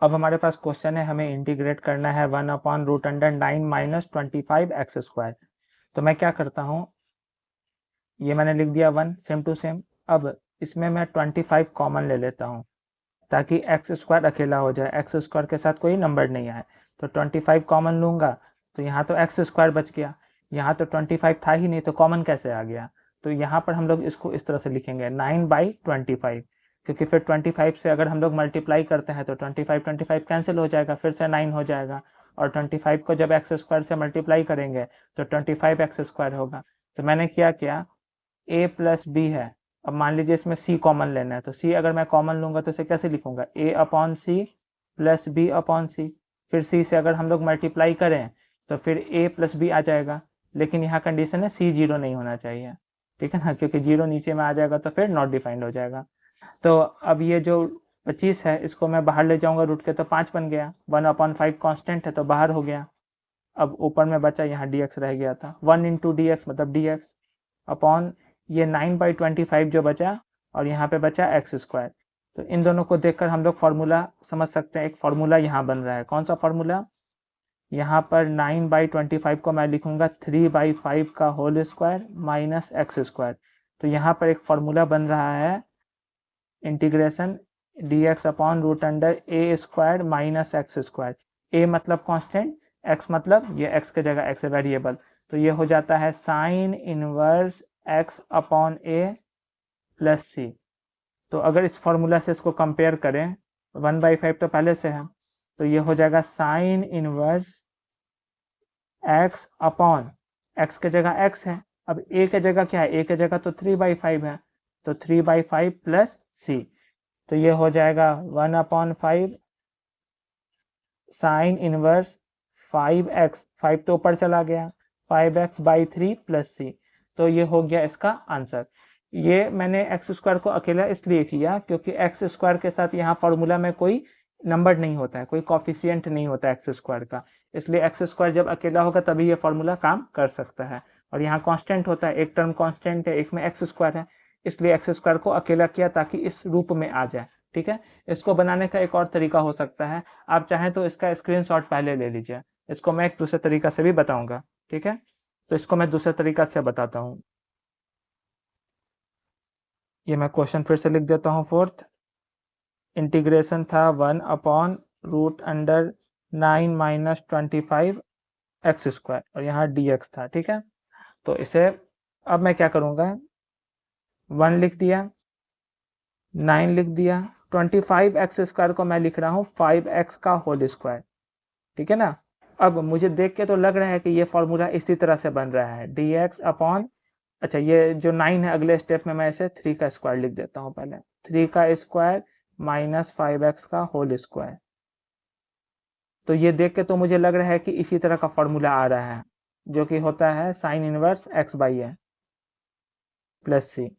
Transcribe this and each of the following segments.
अब हमारे पास क्वेश्चन है, हमें इंटीग्रेट करना है 1/√9 माइनस 25x²। तो मैं क्या करता हूँ, ये मैंने लिख दिया 1 सेम टू सेम। अब इसमें मैं 25 कॉमन ले लेता हूँ ताकि x² अकेला हो जाए, x² के साथ कोई नंबर नहीं आए। तो 25 कॉमन लूँगा तो यहाँ तो x² बच गया, यहाँ तो 25 था ही नहीं तो कॉमन कैसे आ गया। तो यहाँ पर हम लोग इसको इस तरह से लिखेंगे 9/25, क्योंकि फिर 25 से अगर हम लोग मल्टीप्लाई करते हैं तो 25 कैंसिल हो जाएगा, फिर से 9 हो जाएगा, और 25 को जब x² से मल्टीप्लाई करेंगे तो 25x² होगा। तो मैंने क्या a प्लस बी है। अब मान लीजिए इसमें c कॉमन लेना है, तो c अगर मैं कॉमन लूँगा तो इसे कैसे लिखूँगा, a/c प्लस b/c। फिर c से अगर हम लोग मल्टीप्लाई करें तो फिर a प्लस बी आ जाएगा, लेकिन यहाँ कंडीशन है c 0 नहीं होना चाहिए, ठीक है ना, क्योंकि 0 नीचे में आ जाएगा तो फिर नॉट डिफाइंड हो जाएगा। तो अब ये जो 25 है इसको मैं बाहर ले जाऊँगा रूट के, तो 5 बन गया, 1/5 कांस्टेंट है तो बाहर हो गया। अब ऊपर में बचा यहाँ dx रह गया था, 1 इंटू dx मतलब dx अपॉन ये 9/25 जो बचा, और यहाँ पे बचा x²। तो इन दोनों को देखकर हम लोग फार्मूला समझ सकते हैं, एक फार्मूला यहाँ बन रहा है। कौन सा फार्मूला, यहाँ पर 9/25 को मैं लिखूंगा 3/5 का होल स्क्वायर माइनस x²। तो यहाँ पर एक फार्मूला बन रहा है integration dx/√a² minus x²। a मतलब कांस्टेंट, x मतलब ये x के जगह x वेरिएबल, तो ये हो जाता है साइन इनवर्स x/a प्लस सी। तो अगर इस फॉर्मूला से इसको कंपेयर करें, 1/5 तो पहले से है, तो ये हो जाएगा साइन इनवर्स x के जगह x है, अब a के जगह क्या है, a के जगह तो 3/5 है, तो 3/5 प्लस सी। तो ये हो जाएगा 1/5 साइन इनवर्स 5x, 5 तो ऊपर चला गया, 5x/3 प्लस सी। तो ये हो गया इसका आंसर। ये मैंने x² को अकेला इसलिए किया क्योंकि x² के साथ यहाँ फॉर्मूला में कोई नंबर नहीं होता है, कोई कॉफिशियंट नहीं होता है x² का, इसलिए x² जब अकेला होगा तभी ये फॉर्मूला काम कर सकता है। और यहाँ कांस्टेंट होता है, एक टर्म कांस्टेंट है, एक में x² है, इसलिए x² को अकेला किया ताकि इस रूप में आ जाए। ठीक है, इसको बनाने का एक और तरीका हो सकता है, आप चाहें तो इसका स्क्रीनशॉट पहले ले लीजिए, इसको मैं एक दूसरे तरीका से भी बताऊंगा। ठीक है, तो इसको मैं दूसरे तरीका से बताता हूँ। ये मैं क्वेश्चन फिर से लिख देता हूँ। फोर्थ इंटीग्रेशन था 1/√9 माइनस 25 x² और यहाँ dx था। ठीक है, तो इसे अब मैं क्या करूँगा, 1 लिख दिया, 9 लिख दिया, 25x² को मैं लिख रहा हूँ 5x का होल स्क्वायर। ठीक है ना, अब मुझे देख के तो लग रहा है कि ये फॉर्मूला इसी तरह से बन रहा है dx अपॉन, अच्छा ये जो 9 है अगले स्टेप में मैं इसे 3 का स्क्वायर लिख देता हूँ पहले, 3 का स्क्वायर माइनस 5x का होल स्क्वायर। तो ये देख के तो मुझे लग रहा है कि इसी तरह का फॉर्मूला आ रहा है, जो कि होता है साइन इनवर्स x/a प्लस सी।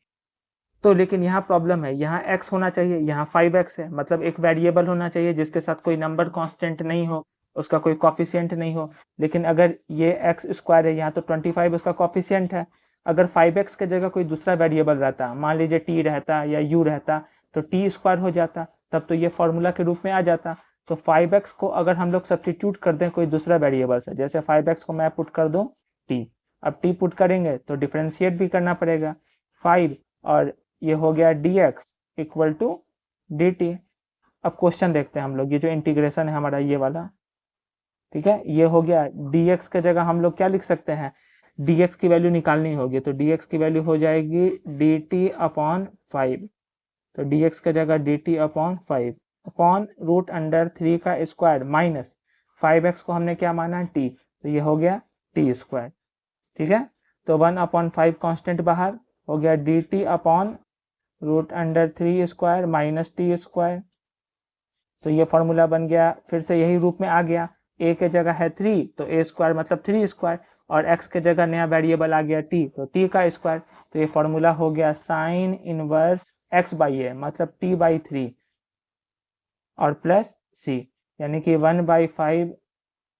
तो लेकिन यहाँ प्रॉब्लम है, यहाँ x होना चाहिए, यहाँ 5x है, मतलब एक वेरिएबल होना चाहिए जिसके साथ कोई नंबर कांस्टेंट नहीं हो, उसका कोई कॉफिशिएंट नहीं हो। लेकिन अगर ये x² है, यहाँ तो 25 उसका कॉफिशिएंट है। अगर 5x के जगह कोई दूसरा वेरिएबल रहता, मान लीजिए t रहता या u रहता, तो t² हो जाता, तब तो ये फॉर्मूला के रूप में आ जाता। तो 5x को अगर हम लोग सब्सटीट्यूट कर दें कोई दूसरा वेरिएबल से, जैसे 5x को मैं पुट कर दूं t, अब t पुट करेंगे तो डिफ्रेंशिएट भी करना पड़ेगा 5, और ये हो गया dx इक्वल टू dt। अब क्वेश्चन देखते हैं हम लोग, ये जो इंटीग्रेशन है हमारा ये वाला, ठीक है, ये हो गया dx के जगह हम लोग क्या लिख सकते हैं, dx की वैल्यू निकालनी होगी, तो dx की वैल्यू हो जाएगी dt/5। तो dx के जगह dt/5 अपॉन √3 का स्क्वायर माइनस 5x को हमने क्या माना t, तो ये हो गया t²। ठीक है, तो 1/5 कांस्टेंट बाहर हो गया dt/√3 स्क्वायर माइनस t²। तो ये फॉर्मूला बन गया, फिर से यही रूप में आ गया, a के जगह है 3 तो a² मतलब 3², और x के जगह नया वेरिएबल आ गया t, तो t का स्क्वायर। तो ये फॉर्मूला हो गया साइन इनवर्स x/a मतलब t/3 और प्लस c, यानी कि 1/5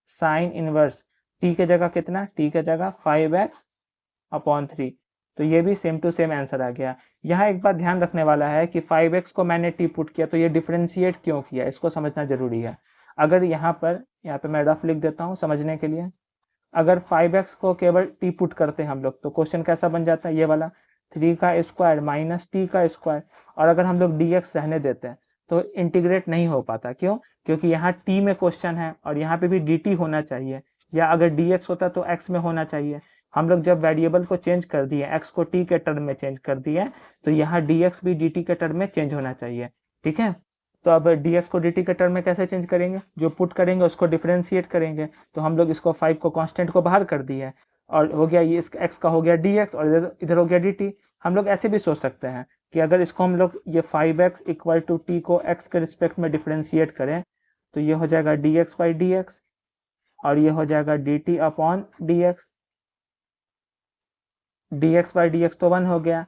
साइन इनवर्स t के जगह कितना, t के जगह 5x/3, तो ये भी सेम टू सेम आंसर आ गया। यहाँ एक बात ध्यान रखने वाला है कि 5x को मैंने t पुट किया तो ये डिफरेंशिएट क्यों किया, इसको समझना जरूरी है। अगर यहाँ पे मैं रफ लिख देता हूँ समझने के लिए। अगर 5x को केवल t पुट करते हैं हम लोग तो क्वेश्चन कैसा बन जाता है, ये वाला 3 का स्क्वायर माइनस t का स्क्वायर। और अगर हम लोग dx रहने देते हैं तो इंटीग्रेट नहीं हो पाता, क्यों? क्योंकि यहाँ t में क्वेश्चन है और यहाँ पे भी dt होना चाहिए, या अगर dx होता तो x में होना चाहिए। हम लोग जब वेरिएबल को चेंज कर दिए, x को t के टर्म में चेंज कर दिए, तो यहाँ dx भी dt के टर्म में चेंज होना चाहिए, ठीक है। तो अब dx को dt के टर्म में कैसे चेंज करेंगे, जो पुट करेंगे उसको डिफरेंशिएट करेंगे। तो हम लोग इसको 5 को कांस्टेंट को बाहर कर दिए और हो गया ये x का हो गया dx और इधर हो गया dt। हम लोग ऐसे भी सोच सकते हैं कि अगर इसको हम लोग ये 5x इक्वल टू t को x के रिस्पेक्ट में डिफरेंशिएट करें तो ये हो जाएगा dx बाई dx और ये हो जाएगा dt upon dx। dx by dx तो 1 हो गया,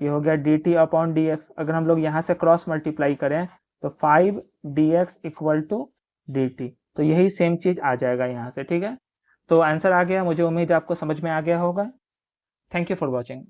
ये हो गया dt अपॉन dx। अगर हम लोग यहाँ से क्रॉस मल्टीप्लाई करें तो 5 dx इक्वल टू dt, तो यही सेम चीज आ जाएगा यहाँ से, ठीक है। तो आंसर आ गया, मुझे उम्मीद है आपको समझ में आ गया होगा। Thank you for watching.